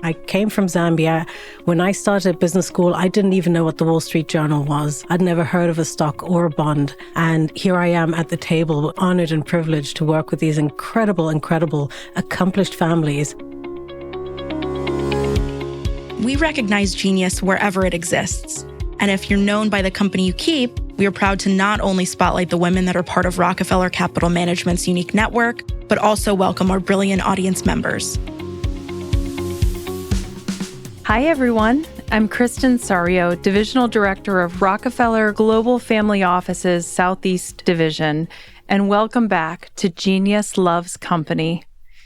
I came from Zambia. When I started business school, I didn't even know what the Wall Street Journal was. I'd never heard of a stock or a bond. And here I am at the table, honored and privileged to work with these incredible, accomplished families. We recognize genius wherever it exists. And if you're known by the company you keep, we are proud to not only spotlight the women that are part of Rockefeller Capital Management's unique network, but also welcome our brilliant audience members. Hi, everyone. I'm Kristen Sario, Divisional Director of Rockefeller Global Family Office's Southeast Division, and welcome back to Genius Loves Company.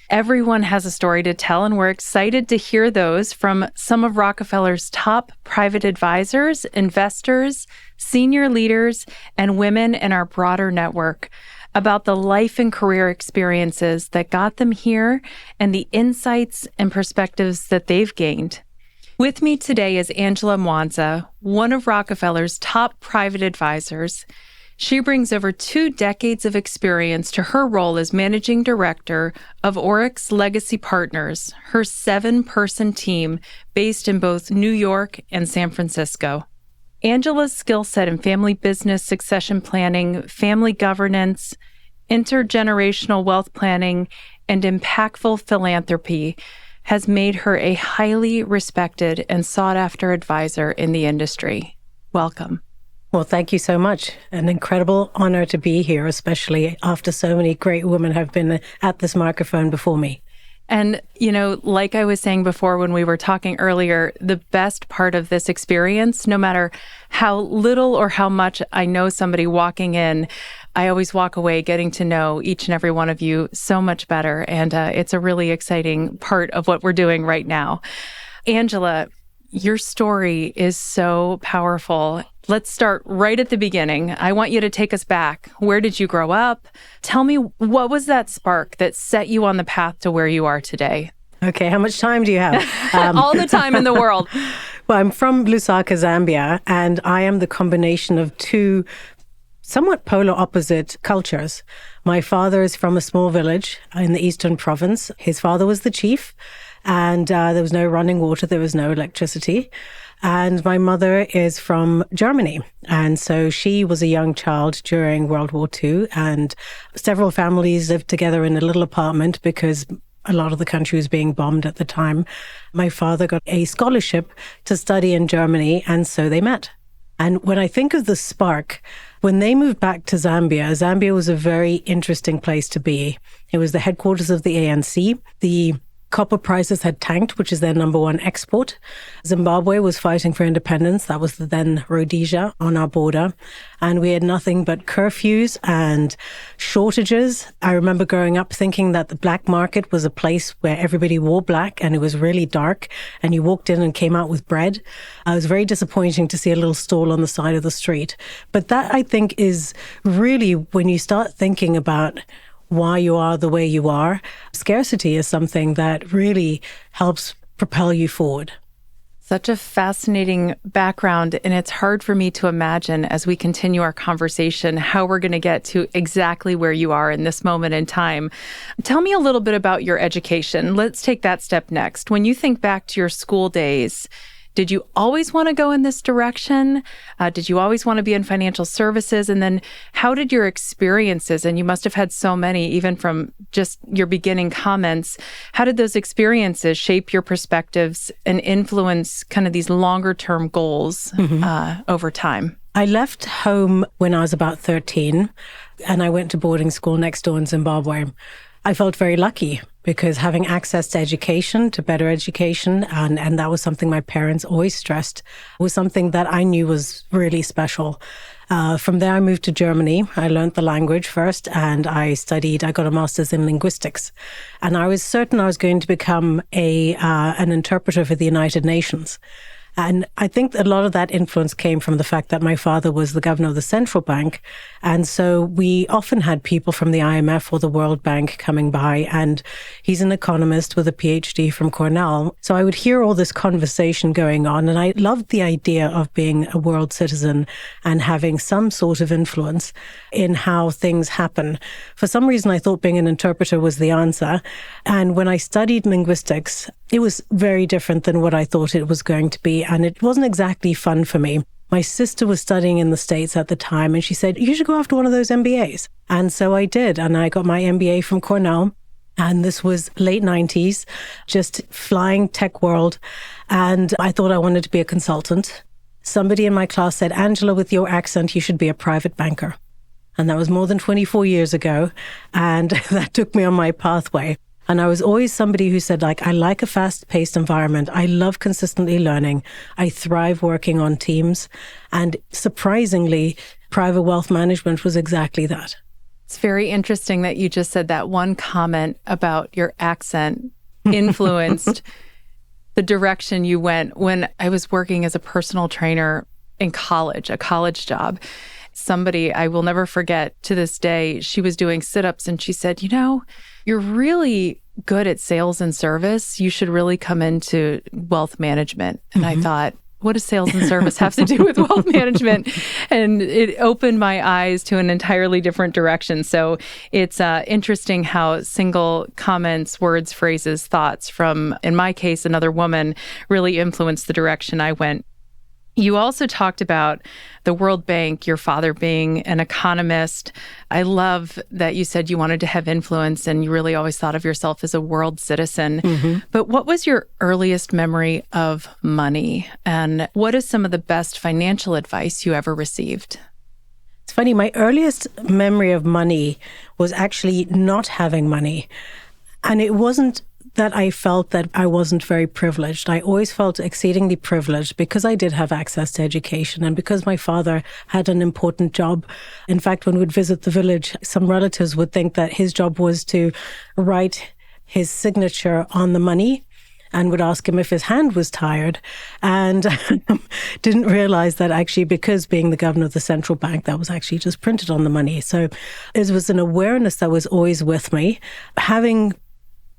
Everyone has a story to tell, and we're excited to hear those from some of Rockefeller's top private advisors, investors, senior leaders, and women in our broader network about the life and career experiences that got them here and the insights and perspectives that they've gained. With me today is Angela Mwanza, one of Rockefeller's top private advisors. She brings over 2 decades of experience to her role as managing director of Oryx Legacy Partners, her 7-person team based in both New York and San Francisco. Angela's skill set in family business succession planning, family governance, intergenerational wealth planning, and impactful philanthropy has made her a highly respected and sought-after advisor in the industry. Welcome. Well, thank you so much. An incredible honor to be here, especially after so many great women have been at this microphone before me. And, like I was saying before when we were talking earlier, the best part of this experience, no matter how little or how much I know somebody walking in, I always walk away getting to know each and every one of you so much better. And it's a really exciting part of what we're doing right now. Angela, your story is so powerful. Let's start right at the beginning. I want you to take us back. Where did you grow up? Tell me, what was that spark that set you on the path to where you are today? Okay, how much time do you have? All the time in the world. Well, I'm from Lusaka, Zambia, and I am the combination of 2 somewhat polar opposite cultures. My father is from a small village in the Eastern Province. His father was the chief, and there was no running water, there was no electricity. And my mother is from Germany. And so she was a young child during World War II, and several families lived together in a little apartment because a lot of the country was being bombed at the time. My father got a scholarship to study in Germany, and so they met. And when I think of the spark, when they moved back to Zambia, Zambia was a very interesting place to be. It was the headquarters of the ANC. The copper prices had tanked, which is their number 1 export. Zimbabwe was fighting for independence. That was the then Rhodesia on our border. And we had nothing but curfews and shortages. I remember growing up thinking that the black market was a place where everybody wore black and it was really dark and you walked in and came out with bread. It was very disappointing to see a little stall on the side of the street. But that, I think, is really when you start thinking about why you are the way you are. Scarcity is something that really helps propel you forward. Such a fascinating background, and it's hard for me to imagine as we continue our conversation how we're going to get to exactly where you are in this moment in time. Tell me a little bit about your education. Let's take that step next. When you think back to your school days, did you always want to go in this direction? Did you always want to be in financial services? And then how did your experiences, and you must have had so many, even from just your beginning comments, how did those experiences shape your perspectives and influence kind of these longer term goals over time? I left home when I was about 13, and I went to boarding school next door in Zimbabwe. I felt very lucky because having access to education, to better education, and that was something my parents always stressed, was something that I knew was really special. From there, I moved to Germany. I learned the language first, and I got a master's in linguistics. And I was certain I was going to become an interpreter for the United Nations. And I think a lot of that influence came from the fact that my father was the governor of the central bank. And so we often had people from the IMF or the World Bank coming by, and he's an economist with a PhD from Cornell. So I would hear all this conversation going on, and I loved the idea of being a world citizen and having some sort of influence in how things happen. For some reason, I thought being an interpreter was the answer. And when I studied linguistics, it was very different than what I thought it was going to be. And it wasn't exactly fun for me. My sister was studying in the States at the time, and she said, you should go after one of those MBAs. And so I did. And I got my MBA from Cornell. And this was late 90s, just flying tech world. And I thought I wanted to be a consultant. Somebody in my class said, Angela, with your accent, you should be a private banker. And that was more than 24 years ago. And that took me on my pathway. And I was always somebody who said, I like a fast-paced environment. I love consistently learning. I thrive working on teams. And surprisingly, private wealth management was exactly that. It's very interesting that you just said that one comment about your accent influenced the direction you went. When I was working as a personal trainer in college, a college job, somebody I will never forget to this day, she was doing sit-ups and she said, you're really good at sales and service. You should really come into wealth management. And I thought, what does sales and service have to do with wealth management? And it opened my eyes to an entirely different direction. So it's interesting how single comments, words, phrases, thoughts from, in my case, another woman really influenced the direction I went. You also talked about the World Bank, your father being an economist. I love that you said you wanted to have influence and you really always thought of yourself as a world citizen. But what was your earliest memory of money? And what is some of the best financial advice you ever received? It's funny, my earliest memory of money was actually not having money. And it wasn't that I felt that I wasn't very privileged. I always felt exceedingly privileged because I did have access to education and because my father had an important job. In fact, when we'd visit the village, some relatives would think that his job was to write his signature on the money and would ask him if his hand was tired, and didn't realize that actually, because being the governor of the central bank, that was actually just printed on the money. So it was an awareness that was always with me. Having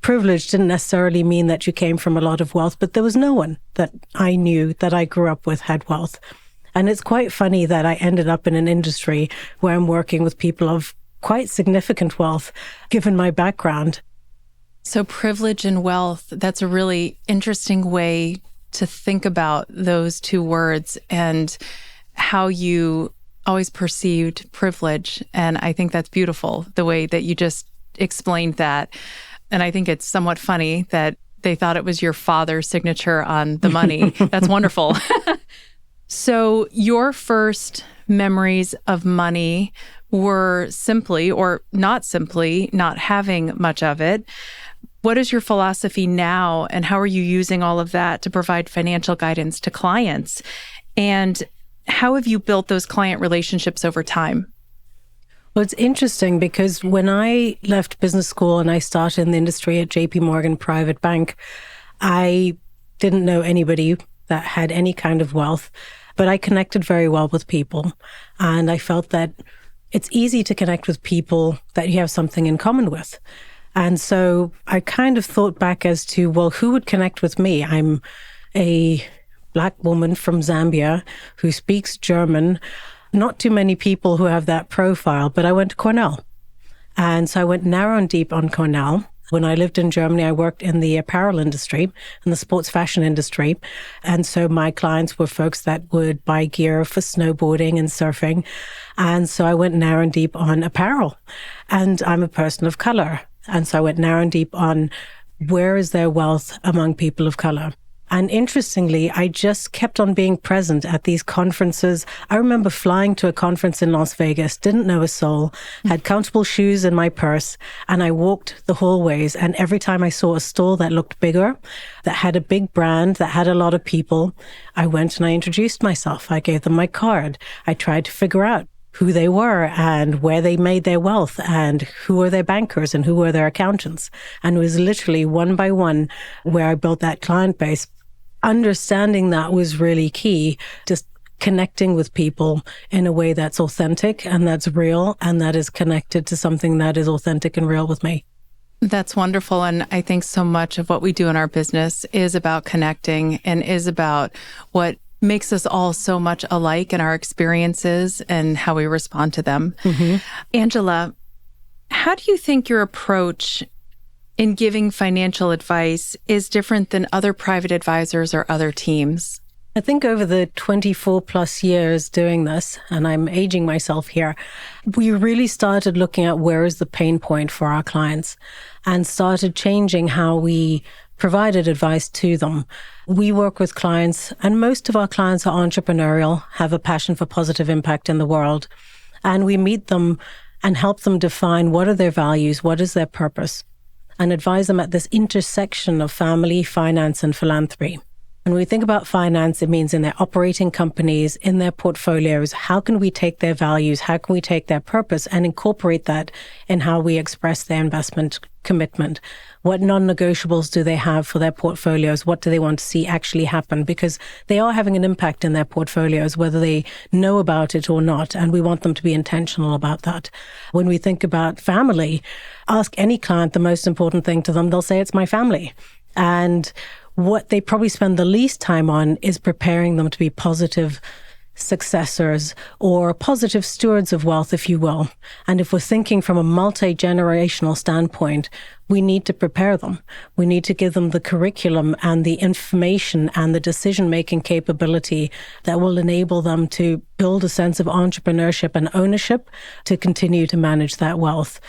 privilege didn't necessarily mean that you came from a lot of wealth, but there was no one that I knew that I grew up with had wealth. And it's quite funny that I ended up in an industry where I'm working with people of quite significant wealth, given my background. So privilege and wealth, that's a really interesting way to think about those two words and how you always perceived privilege. And I think that's beautiful, the way that you just explained that. And I think it's somewhat funny that they thought it was your father's signature on the money. That's wonderful. So your first memories of money were simply, or not simply, not having much of it. What is your philosophy now, and how are you using all of that to provide financial guidance to clients? And how have you built those client relationships over time? Well, it's interesting because when I left business school and I started in the industry at JP Morgan Private Bank, I didn't know anybody that had any kind of wealth, but I connected very well with people. And I felt that it's easy to connect with people that you have something in common with. And so I kind of thought back as to, well, who would connect with me? I'm a Black woman from Zambia who speaks German. Not too many people who have that profile, but I went to Cornell. And so I went narrow and deep on Cornell. When I lived in Germany, I worked in the apparel industry and the sports fashion industry. And so my clients were folks that would buy gear for snowboarding and surfing. And so I went narrow and deep on apparel. And I'm a person of color. And so I went narrow and deep on where is there wealth among people of color. And interestingly, I just kept on being present at these conferences. I remember flying to a conference in Las Vegas, didn't know a soul, had countable shoes in my purse, and I walked the hallways. And every time I saw a store that looked bigger, that had a big brand, that had a lot of people, I went and I introduced myself. I gave them my card. I tried to figure out who they were and where they made their wealth and who were their bankers and who were their accountants. And it was literally one by one where I built that client base. Understanding that was really key, just connecting with people in a way that's authentic and that's real and that is connected to something that is authentic and real with me. That's wonderful. And I think so much of what we do in our business is about connecting and is about what makes us all so much alike in our experiences and how we respond to them. Mm-hmm. Angela, how do you think your approach in giving financial advice is different than other private advisors or other teams? I think over the 24 plus years doing this, and I'm aging myself here, we really started looking at where is the pain point for our clients and started changing how we provided advice to them. We work with clients, and most of our clients are entrepreneurial, have a passion for positive impact in the world. And we meet them and help them define what are their values, what is their purpose, and advise them at this intersection of family, finance, and philanthropy. When we think about finance, it means in their operating companies, in their portfolios, how can we take their values, how can we take their purpose and incorporate that in how we express their investment commitment? What non-negotiables do they have for their portfolios? What do they want to see actually happen? Because they are having an impact in their portfolios, whether they know about it or not, and we want them to be intentional about that. When we think about family, ask any client the most important thing to them, they'll say it's my family. And what they probably spend the least time on is preparing them to be positive successors or positive stewards of wealth, if you will. And if we're thinking from a multi-generational standpoint, we need to prepare them. We need to give them the curriculum and the information and the decision-making capability that will enable them to build a sense of entrepreneurship and ownership to continue to manage that wealth.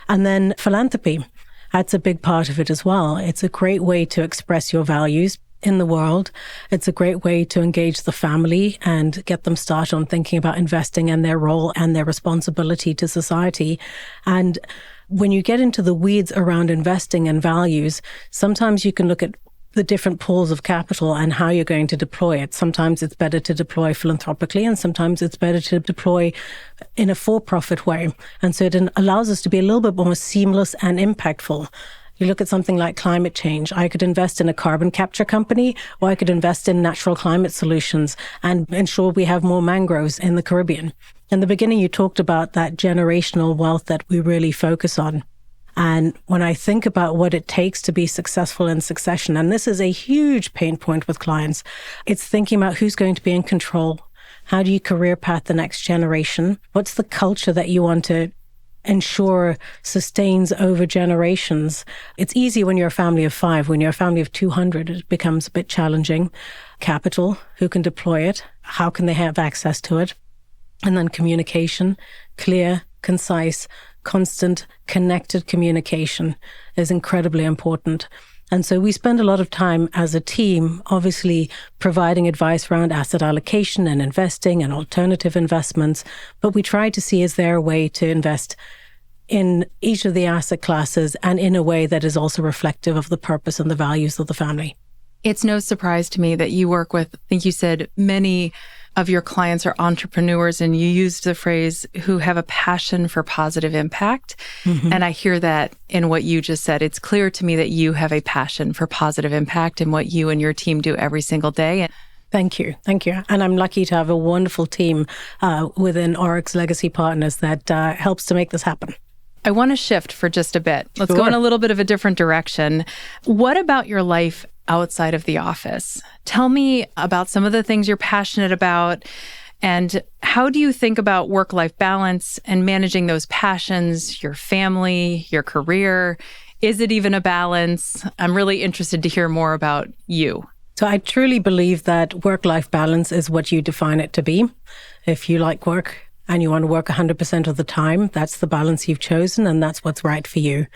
And then philanthropy. That's a big part of it as well. It's a great way to express your values in the world. It's a great way to engage the family and get them started on thinking about investing and their role and their responsibility to society. And when you get into the weeds around investing and values, sometimes you can look at the different pools of capital and how you're going to deploy it. Sometimes it's better to deploy philanthropically, and sometimes it's better to deploy in a for-profit way. And so it allows us to be a little bit more seamless and impactful. You look at something like climate change. I could invest in a carbon capture company, or I could invest in natural climate solutions and ensure we have more mangroves in the Caribbean. In the beginning, you talked about that generational wealth that we really focus on. And when I think about what it takes to be successful in succession, and this is a huge pain point with clients, it's thinking about who's going to be in control. How do you career path the next generation? What's the culture that you want to ensure sustains over generations? It's easy when you're a family of 5. When you're a family of 200, it becomes a bit challenging. Capital, who can deploy it? How can they have access to it? And then communication, clear, concise, constant, connected communication is incredibly important. And so we spend a lot of time as a team, obviously providing advice around asset allocation and investing and alternative investments. But we try to see, is there a way to invest in each of the asset classes and in a way that is also reflective of the purpose and the values of the family? It's no surprise to me that you work with, I think you said, many of your clients are entrepreneurs, and you used the phrase who have a passion for positive impact. Mm-hmm. And I hear that in what you just said. It's clear to me that you have a passion for positive impact in what you and your team do every single day. Thank you. Thank you. And I'm lucky to have a wonderful team within Oryx Legacy Partners that helps to make this happen. I want to shift for just a bit. Let's Sure. go in a little bit of a different direction. What about your life outside of the office? Tell me about some of the things you're passionate about, and how do you think about work-life balance and managing those passions, your family, your career? Is it even a balance? I'm really interested to hear more about you. So I truly believe that work-life balance is what you define it to be. If you like work and you want to work 100% of the time, that's the balance you've chosen, and that's what's right for you.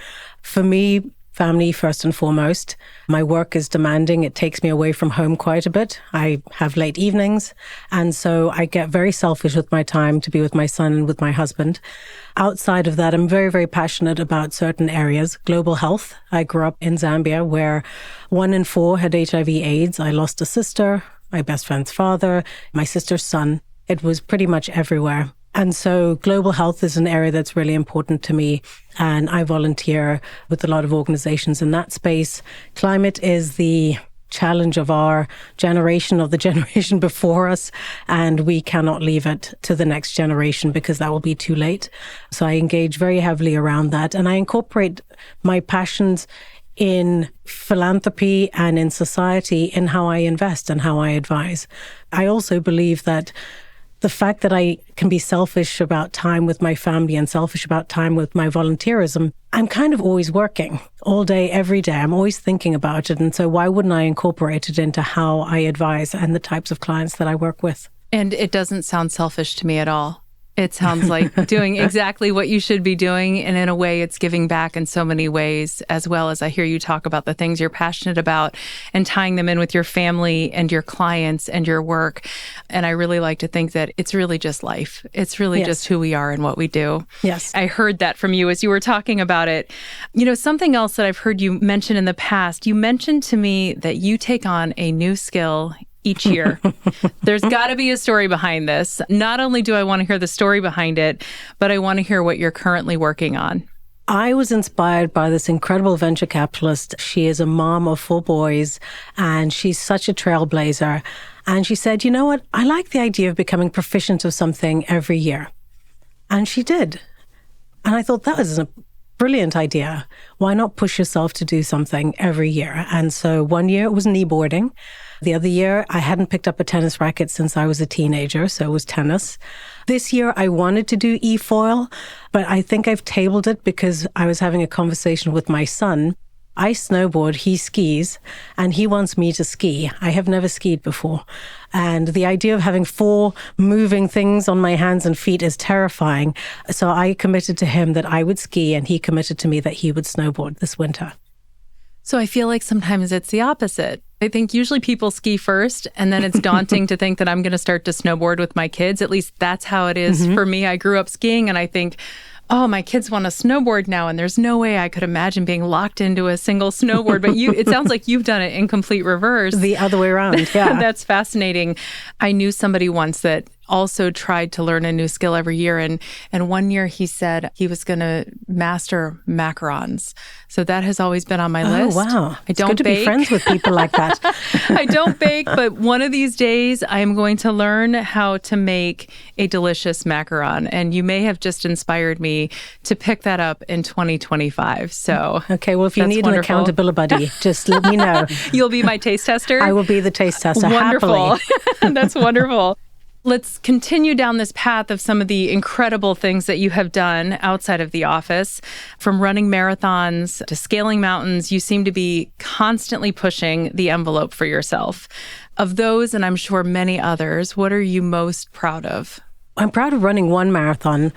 For me, family first and foremost. My work is demanding. It takes me away from home quite a bit. I have late evenings, and so I get very selfish with my time to be with my son and with my husband. Outside of that, I'm very, very passionate about certain areas. Global health. I grew up in Zambia where 1 in 4 had HIV/AIDS. I lost a sister, my best friend's father, my sister's son. It was pretty much everywhere. And so global health is an area that's really important to me, and I volunteer with a lot of organizations in that space. Climate is the challenge of our generation, of the generation before us, and we cannot leave it to the next generation because that will be too late. So I engage very heavily around that, and I incorporate my passions in philanthropy and in society in how I invest and how I advise. I also believe that the fact that I can be selfish about time with my family and selfish about time with my volunteerism, I'm kind of always working all day, every day. I'm always thinking about it. And so why wouldn't I incorporate it into how I advise and the types of clients that I work with? And it doesn't sound selfish to me at all. It sounds like doing exactly what you should be doing. And in a way, it's giving back in so many ways, as well as I hear you talk about the things you're passionate about and tying them in with your family and your clients and your work. And I really like to think that it's really just life. It's really just who we are and what we do. Yes. I heard that from you as you were talking about it. You know, something else that I've heard you mention in the past, you mentioned to me that you take on a new skill each year. There's got to be a story behind this. Not only do I want to hear the story behind it, but I want to hear what you're currently working on. I was inspired by this incredible venture capitalist. She is a mom of 4 boys, and she's such a trailblazer. And she said, you know what? I like the idea of becoming proficient of something every year. And she did. And I thought that was a brilliant idea. Why not push yourself to do something every year? And so one year it was kneeboarding. The other year, I hadn't picked up a tennis racket since I was a teenager, so it was tennis. This year, I wanted to do e-foil, but I think I've tabled it because I was having a conversation with my son. I snowboard, he skis, and he wants me to ski. I have never skied before. And the idea of having 4 moving things on my hands and feet is terrifying. So I committed to him that I would ski, and he committed to me that he would snowboard this winter. So I feel like sometimes it's the opposite. I think usually people ski first, and then it's daunting to think that I'm going to start to snowboard with my kids. At least that's how it is for me. I grew up skiing, and I think, oh, my kids want to snowboard now, and there's no way I could imagine being locked into a single snowboard. But it sounds like you've done it in complete reverse. The other way around, yeah. That's fascinating. I knew somebody once that also tried to learn a new skill every year. And one year he said he was going to master macarons. So that has always been on my list. Oh, wow. I don't It's good to bake. be friends with people like that. I don't bake, but one of these days I am going to learn how to make a delicious macaron. And you may have just inspired me to pick that up in 2025. So okay, well, if you need wonderful. an accountability buddy, just let me know. You'll be my taste tester? I will be the taste tester. Wonderful. Happily. That's wonderful. Let's continue down this path of some of the incredible things that you have done outside of the office. From running marathons to scaling mountains, you seem to be constantly pushing the envelope for yourself. Of those, and I'm sure many others, what are you most proud of? I'm proud of running 1 marathon.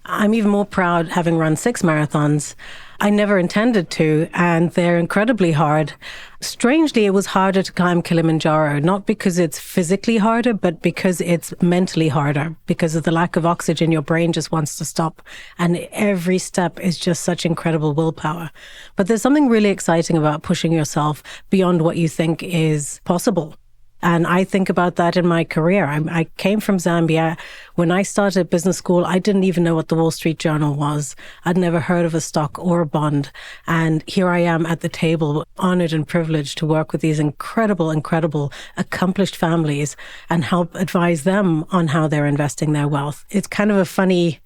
I'm even more proud having run 6 marathons. I never intended to, and they're incredibly hard. Strangely, it was harder to climb Kilimanjaro, not because it's physically harder, but because it's mentally harder, because of the lack of oxygen. Your brain just wants to stop, and every step is just such incredible willpower. But there's something really exciting about pushing yourself beyond what you think is possible. And I think about that in my career. I came from Zambia. When I started business school, I didn't even know what the Wall Street Journal was. I'd never heard of a stock or a bond. And here I am at the table, honored and privileged to work with these incredible, accomplished families and help advise them on how they're investing their wealth. It's kind of a funny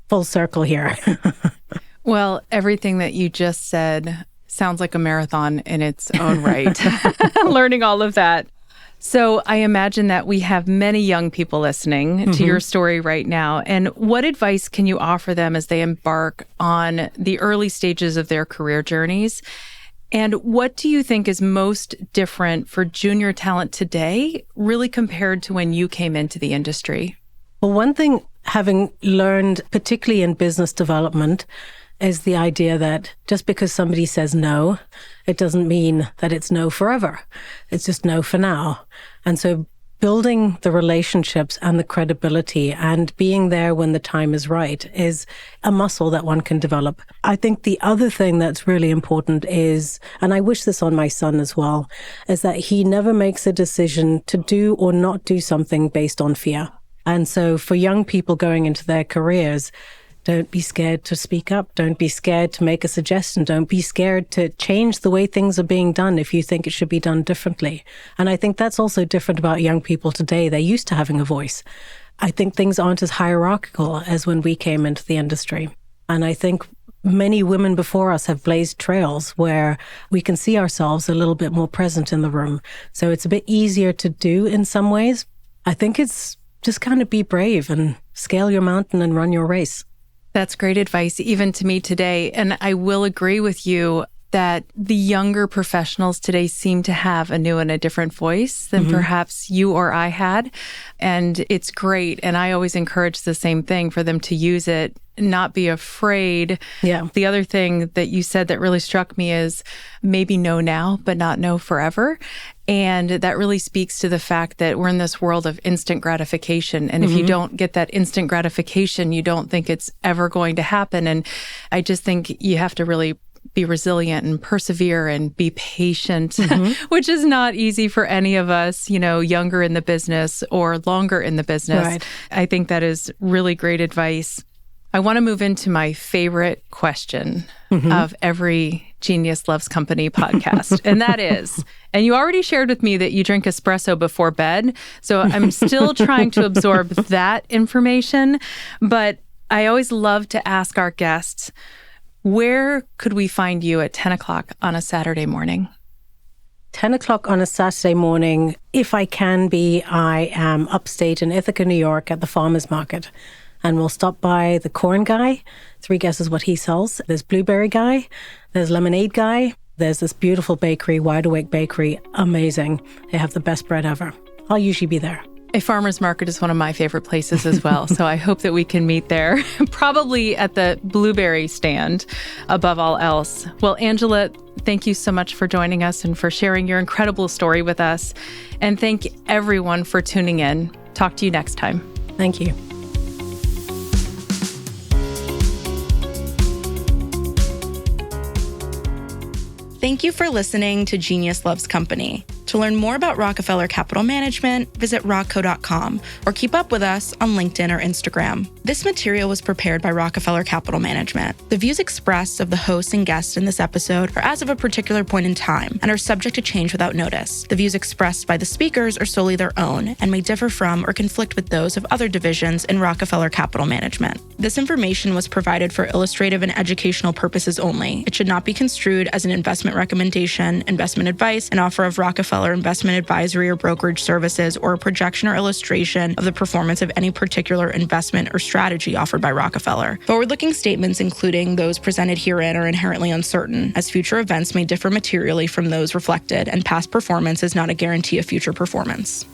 full circle here. Well, everything that you just said sounds like a marathon in its own right. Learning all of that. So I imagine that we have many young people listening to your story right now. And what advice can you offer them as they embark on the early stages of their career journeys? And what do you think is most different for junior talent today, really compared to when you came into the industry? Well, one thing, having learned, particularly in business development, is the idea that just because somebody says no, it doesn't mean that it's no forever. It's just no for now. And so building the relationships and the credibility and being there when the time is right is a muscle that one can develop. I think the other thing that's really important is, and I wish this on my son as well, is that he never makes a decision to do or not do something based on fear. And so for young people going into their careers, don't be scared to speak up. Don't be scared to make a suggestion. Don't be scared to change the way things are being done if you think it should be done differently. And I think that's also different about young people today. They're used to having a voice. I think things aren't as hierarchical as when we came into the industry. And I think many women before us have blazed trails where we can see ourselves a little bit more present in the room. So it's a bit easier to do in some ways. I think it's just kind of be brave and scale your mountain and run your race. That's great advice, even to me today. And I will agree with you that the younger professionals today seem to have a new and a different voice than perhaps you or I had. And it's great. And I always encourage the same thing for them to use it, not be afraid. Yeah. The other thing that you said that really struck me is maybe know now, but not know forever. And that really speaks to the fact that we're in this world of instant gratification. And if you don't get that instant gratification, you don't think it's ever going to happen. And I just think you have to really be resilient and persevere and be patient, which is not easy for any of us, younger in the business or longer in the business. Right. I think that is really great advice. I want to move into my favorite question of every Genius Loves Company podcast. And that is, and you already shared with me that you drink espresso before bed. So I'm still trying to absorb that information. But I always love to ask our guests, where could we find you at 10 o'clock on a Saturday morning? 10 o'clock on a Saturday morning, if I can be, I am upstate in Ithaca, New York at the farmer's market. And we'll stop by the corn guy. 3 guesses what he sells. There's blueberry guy. There's lemonade guy. There's this beautiful bakery, Wide Awake Bakery. Amazing. They have the best bread ever. I'll usually be there. A farmer's market is one of my favorite places as well. So I hope that we can meet there, probably at the blueberry stand above all else. Well, Angela, thank you so much for joining us and for sharing your incredible story with us. And thank everyone for tuning in. Talk to you next time. Thank you. Thank you for listening to Genius Loves Company. To learn more about Rockefeller Capital Management, visit rockco.com or keep up with us on LinkedIn or Instagram. This material was prepared by Rockefeller Capital Management. The views expressed of the hosts and guests in this episode are as of a particular point in time and are subject to change without notice. The views expressed by the speakers are solely their own and may differ from or conflict with those of other divisions in Rockefeller Capital Management. This information was provided for illustrative and educational purposes only. It should not be construed as an investment recommendation, investment advice, an offer of Rockefeller investment advisory or brokerage services, or a projection or illustration of the performance of any particular investment or strategy offered by Rockefeller. Forward-looking statements, including those presented herein, are inherently uncertain, as future events may differ materially from those reflected, and past performance is not a guarantee of future performance.